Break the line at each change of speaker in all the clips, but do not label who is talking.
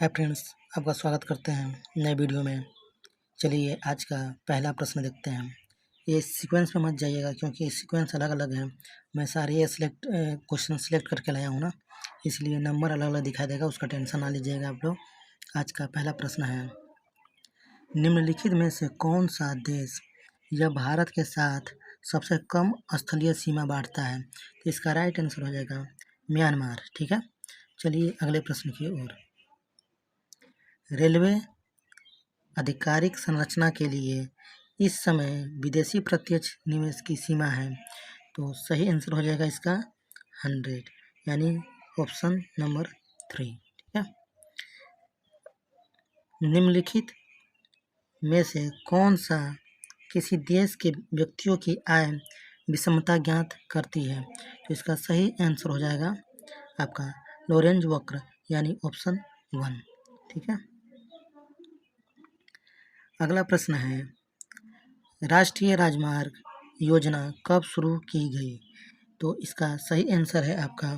Hi friends, आपका स्वागत करते हैं नए वीडियो में। चलिए आज का पहला प्रश्न देखते हैं। ये सीक्वेंस में मत जाइएगा क्योंकि सीक्वेंस अलग अलग है। मैं सारे क्वेश्चन सिलेक्ट करके लाया हूँ ना, इसलिए नंबर अलग अलग दिखाई देगा, उसका टेंशन ना लीजिएगा आप लोग। आज का पहला प्रश्न है, निम्नलिखित में से कौन सा देश यह भारत के साथ सबसे कम स्थलीय सीमा बांटता है? तो इसका राइट आंसर हो जाएगा म्यांमार। ठीक है, चलिए अगले प्रश्न की ओर। रेलवे आधिकारिक संरचना के लिए इस समय विदेशी प्रत्यक्ष निवेश की सीमा है, तो सही आंसर हो जाएगा इसका 100, यानी ऑप्शन नंबर 3। ठीक है, निम्नलिखित में से कौन सा किसी देश के व्यक्तियों की आय विषमता ज्ञात करती है? तो इसका सही आंसर हो जाएगा आपका लोरेंज वक्र, यानी ऑप्शन 1। ठीक है, अगला प्रश्न है, राष्ट्रीय राजमार्ग योजना कब शुरू की गई? तो इसका सही आंसर है आपका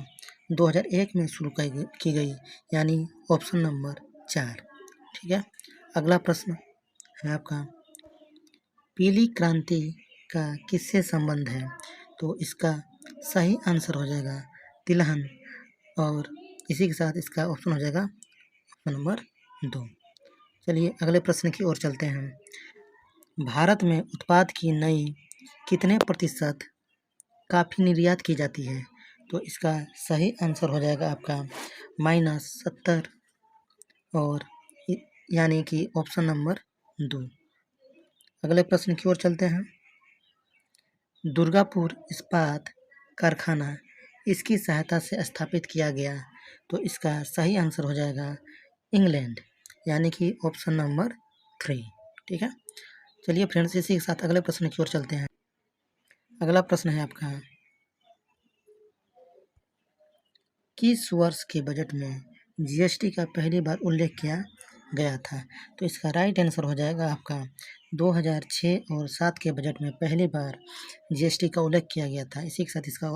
2001 में शुरू की गई, यानी ऑप्शन नंबर 4। ठीक है, अगला प्रश्न है आपका, पीली क्रांति का किससे संबंध है? तो इसका सही आंसर हो जाएगा तिलहन, और इसी के साथ इसका ऑप्शन हो जाएगा ऑप्शन नंबर 2। चलिए अगले प्रश्न की ओर चलते हैं। भारत में उत्पाद की नई कितने प्रतिशत काफ़ी निर्यात की जाती है? तो इसका सही आंसर हो जाएगा आपका -70, और यानी कि ऑप्शन नंबर 2। अगले प्रश्न की ओर चलते हैं। दुर्गापुर इस्पात कारखाना इसकी सहायता से स्थापित किया गया, तो इसका सही आंसर हो जाएगा इंग्लैंड, यानी कि ऑप्शन नंबर 3। ठीक है, चलिए फ्रेंड्स इसी के साथ अगले प्रश्न की ओर चलते हैं। अगला प्रश्न है आपका, किस वर्ष के बजट में जीएसटी का पहली बार उल्लेख किया गया था? तो इसका राइट आंसर हो जाएगा आपका 2006 और 7 के बजट में पहली बार जीएसटी का उल्लेख किया गया था। इसी के साथ इसका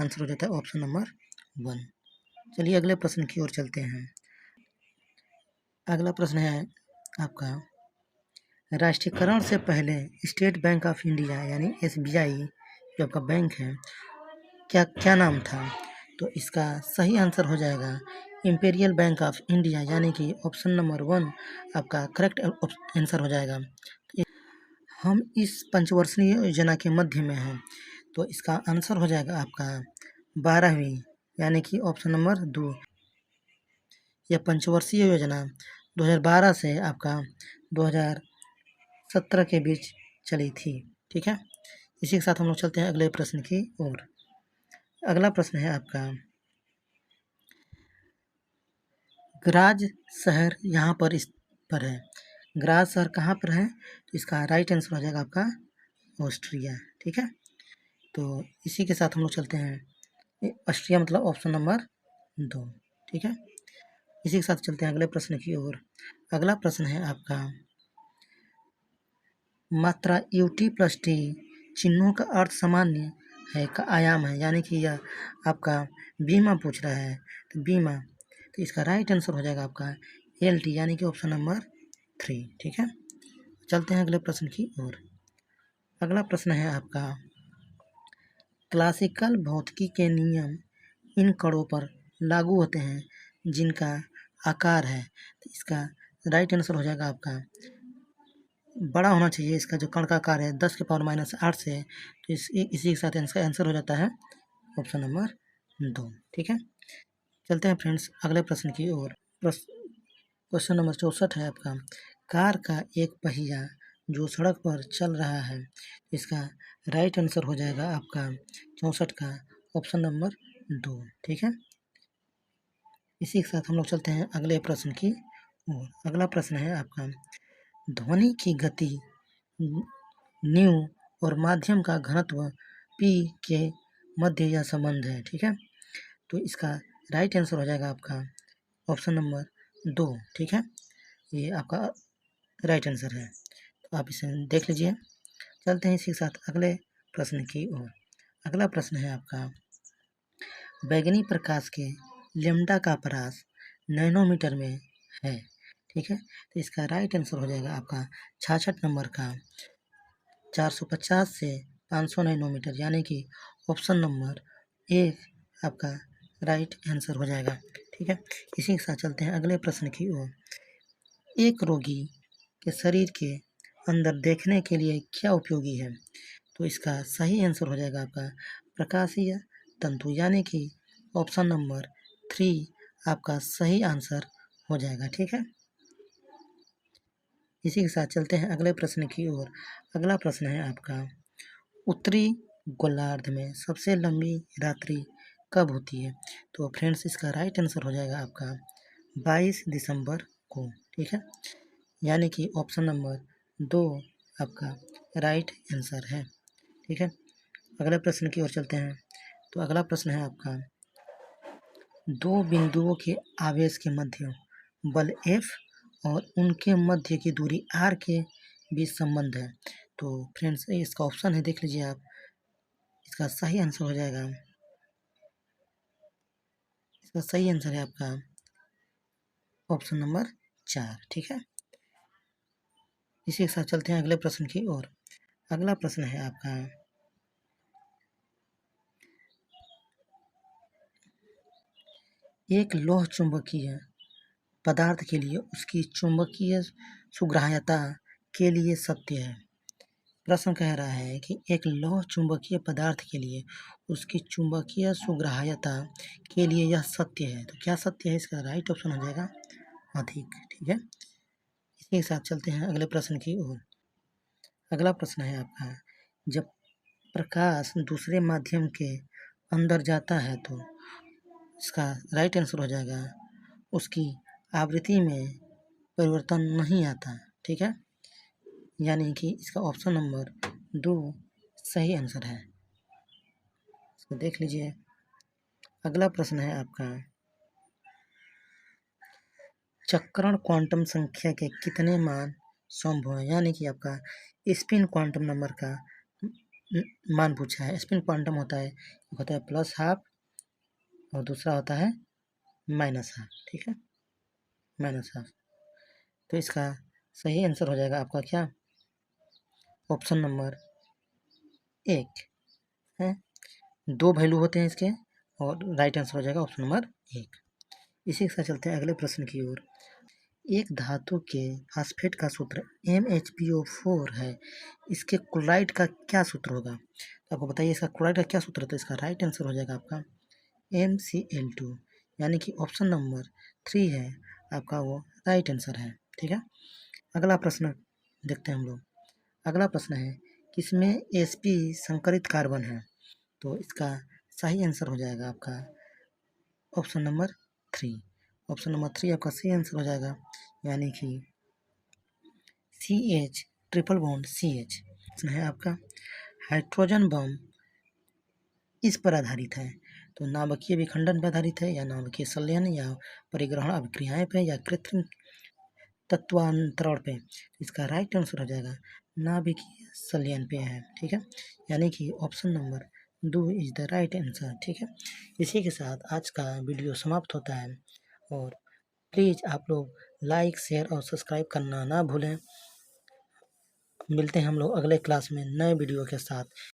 आंसर हो जाता है ऑप्शन नंबर 1। चलिए अगले प्रश्न की ओर चलते हैं। अगला प्रश्न है आपका, राष्ट्रीयकरण से पहले स्टेट बैंक ऑफ इंडिया यानी एसबीआई जो आपका बैंक है, क्या नाम था? तो इसका सही आंसर हो जाएगा इंपीरियल बैंक ऑफ इंडिया, यानी कि ऑप्शन नंबर 1 आपका करेक्ट आंसर हो जाएगा। हम इस पंचवर्षीय योजना के मध्य में हैं, तो इसका आंसर हो जाएगा आपका 12वीं, यानी कि ऑप्शन नंबर 2। यह पंचवर्षीय योजना 2012 से आपका 2017 के बीच चली थी। ठीक है, इसी के साथ हम लोग चलते हैं अगले प्रश्न की ओर। अगला प्रश्न है आपका, ग्राज शहर यहाँ पर है। ग्राज शहर कहाँ पर है? तो इसका राइट आंसर हो जाएगा आपका ऑस्ट्रिया। ठीक है, तो इसी के साथ हम लोग चलते हैं, ऑस्ट्रिया मतलब ऑप्शन नंबर 2। ठीक है, इसी के साथ चलते हैं अगले प्रश्न की ओर। अगला प्रश्न है आपका, मात्रा यूटी प्लस टी चिन्हों का अर्थ सामान्य है का आयाम है, यानी कि यह आपका बीमा पूछ रहा है, तो बीमा, तो इसका राइट आंसर हो जाएगा आपका एलटी, यानी कि ऑप्शन नंबर 3। ठीक है, चलते हैं अगले प्रश्न की ओर। अगला प्रश्न है आपका, क्लासिकल भौतिकी के नियम इन कणों पर लागू होते हैं जिनका आकार है, तो इसका राइट आंसर हो जाएगा आपका, बड़ा होना चाहिए इसका जो कण का आकार है 10 के पावर -8 से, तो इसी के साथ इसका आंसर हो जाता है ऑप्शन नंबर 2। ठीक है, चलते हैं फ्रेंड्स अगले प्रश्न की ओर। क्वेश्चन नंबर 64 है आपका, कार का एक पहिया जो सड़क पर चल रहा है, इसका राइट आंसर हो जाएगा आपका 64 का ऑप्शन नंबर 2। ठीक है, इसी के साथ हम लोग चलते हैं अगले प्रश्न की ओर। अगला प्रश्न है आपका, ध्वनि की गति न्यू और माध्यम का घनत्व पी के मध्य यह संबंध है। ठीक है, तो इसका राइट आंसर हो जाएगा आपका ऑप्शन नंबर 2। ठीक है, ये आपका राइट आंसर है, तो आप इसे देख लीजिए। चलते हैं इसी के साथ अगले प्रश्न की ओर। अगला प्रश्न है आपका, बैगनी प्रकाश के लैम्ब्डा का परास नैनोमीटर में है। ठीक है, तो इसका राइट आंसर हो जाएगा आपका 66 नंबर का 450 से 500 नैनोमीटर, यानी कि ऑप्शन नंबर ए आपका राइट आंसर हो जाएगा। ठीक है, इसी के साथ चलते हैं अगले प्रश्न की ओर। एक रोगी के शरीर के अंदर देखने के लिए क्या उपयोगी है? तो इसका सही आंसर हो जाएगा आपका प्रकाशीय तंतु, यानी कि ऑप्शन नंबर 3 आपका सही आंसर हो जाएगा। ठीक है, इसी के साथ चलते हैं अगले प्रश्न की ओर। अगला प्रश्न है आपका, उत्तरी गोलार्ध में सबसे लंबी रात्रि कब होती है? तो फ्रेंड्स इसका राइट आंसर हो जाएगा आपका 22 दिसंबर को। ठीक है, यानी कि ऑप्शन नंबर 2 आपका राइट आंसर है। ठीक है, अगले प्रश्न की ओर चलते हैं। तो अगला प्रश्न है आपका, दो बिंदुओं के आवेश के मध्य बल F और उनके मध्य की दूरी R के बीच संबंध है। तो फ्रेंड्स इसका ऑप्शन है, देख लीजिए आप, इसका सही आंसर हो जाएगा, इसका सही आंसर है आपका ऑप्शन नंबर 4। ठीक है, इसी के साथ चलते हैं अगले प्रश्न की ओर। अगला प्रश्न है आपका, एक लोह चुंबकीय पदार्थ के लिए उसकी चुंबकीय सुग्राह्यता के लिए सत्य है। प्रश्न कह रहा है कि एक लौह चुंबकीय पदार्थ के लिए उसकी चुंबकीय सुग्राह्यता के लिए यह सत्य है। तो क्या सत्य है? इसका राइट ऑप्शन हो जाएगा अधिक। ठीक है, इसी के साथ चलते हैं अगले प्रश्न की ओर। अगला प्रश्न है आपका, जब प्रकाश दूसरे माध्यम के अंदर जाता है तो इसका राइट आंसर हो जाएगा उसकी आवृत्ति में परिवर्तन नहीं आता। ठीक है, यानी कि इसका ऑप्शन नंबर 2 सही आंसर है। इसको देख लीजिए। अगला प्रश्न है आपका, चक्रण क्वांटम संख्या के कितने मान संभव है? यानी कि आपका स्पिन क्वांटम नंबर का मान पूछा है। स्पिन क्वांटम होता है प्लस हाफ और दूसरा होता है माइनस हाफ। ठीक है, माइनस हाफ। तो इसका सही आंसर हो जाएगा आपका क्या? ऑप्शन नंबर 1 है। 2 वैल्यू होते हैं इसके और राइट आंसर हो जाएगा ऑप्शन नंबर 1। इसी के साथ चलते हैं अगले प्रश्न की ओर। एक धातु के फास्फेट का सूत्र MHPO4 है, इसके क्लोराइड का क्या सूत्र होगा? तो आपको बताइए इसका क्लोराइड का क्या सूत्र है? तो इसका राइट आंसर हो जाएगा आपका MCl2, यानी कि ऑप्शन नंबर 3 है आपका वो राइट आंसर है। ठीक है, अगला प्रश्न देखते हैं हम लोग। अगला प्रश्न है, किसमें sp संकरित कार्बन है? तो इसका सही आंसर हो जाएगा आपका ऑप्शन नंबर 3। ऑप्शन नंबर 3 आपका सही आंसर हो जाएगा, यानी कि CH ट्रिपल बॉन्ड CH है आपका। हाइड्रोजन बम इस पर आधारित है, तो नाभिकीय विखंडन पर आधारित है या नाभिकीय संलयन या परिग्रहण अभिक्रियाएं पे या कृत्रिम तत्वांतरण पे? इसका राइट आंसर हो जाएगा नाभिकीय संलयन पे है। ठीक है, यानी कि option number 2 is the right answer. ठीक है, इसी के साथ आज का वीडियो समाप्त होता है और प्लीज़ आप लोग लाइक शेयर और सब्सक्राइब करना ना भूलें। मिलते हैं हम लोग अगले क्लास में नए वीडियो के साथ।